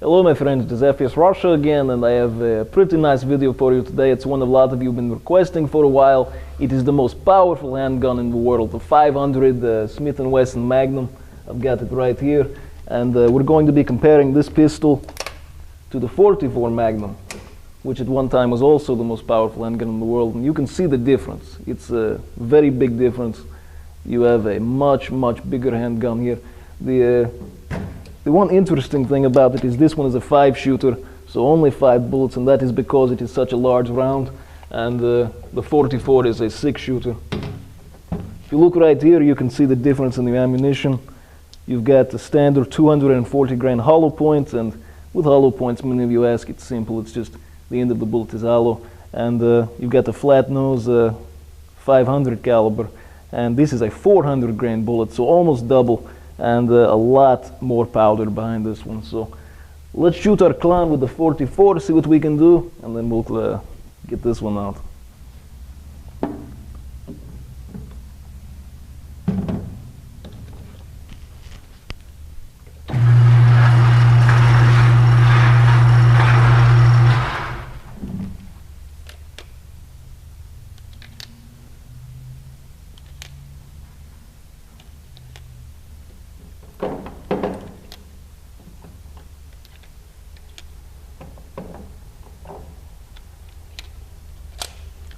Hello my friends, it is FPS Russia again, and I have a pretty nice video for you today. It's one a lot of you have been requesting for a while. It is the most powerful handgun in the world, the 500 Smith & Wesson Magnum. I've got it right here, and we're going to be comparing this pistol to the 44 Magnum, which at one time was also the most powerful handgun in the world, and you can see the difference. It's a very big difference. You have a much bigger handgun here. The one interesting thing about it is this one is a 5-shooter, so only 5 bullets, and that is because it is such a large round, and the 44 is a 6-shooter. If you look right here, you can see the difference in the ammunition. You've got the standard 240 grain hollow point, and with hollow points, many of you ask, it's simple, it's just the end of the bullet is hollow, and you've got the flat nose 500 caliber, and this is a 400 grain bullet, so almost double, and a lot more powder behind this one. So let's shoot our clown with the 44, see what we can do, and then we'll get this one out.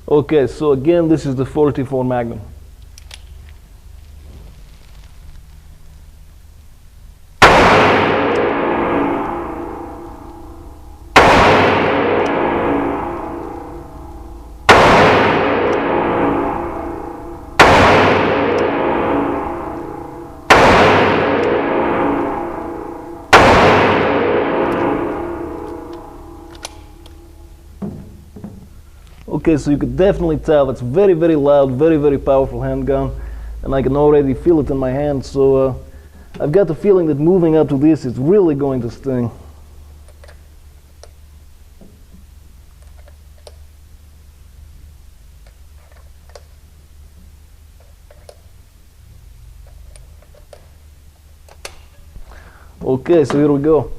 Okay, so again, this is the 44 Magnum. Okay, so you could definitely tell it's very loud, very powerful handgun, and I can already feel it in my hand, so I've got the feeling that moving up to this is really going to sting. Okay, so here we go.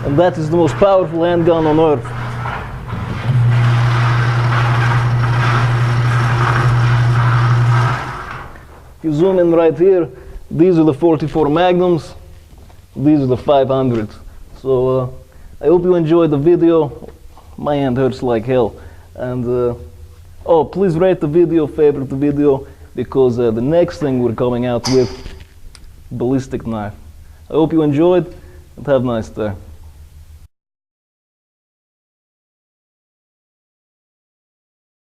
And that is the most powerful handgun on earth. If you zoom in right here, these are the 44 Magnums, these are the 500s. So I hope you enjoyed the video. My hand hurts like hell. And oh, please rate the video, favorite the video, because the next thing we're coming out with, ballistic knife. I hope you enjoyed, and have a nice day.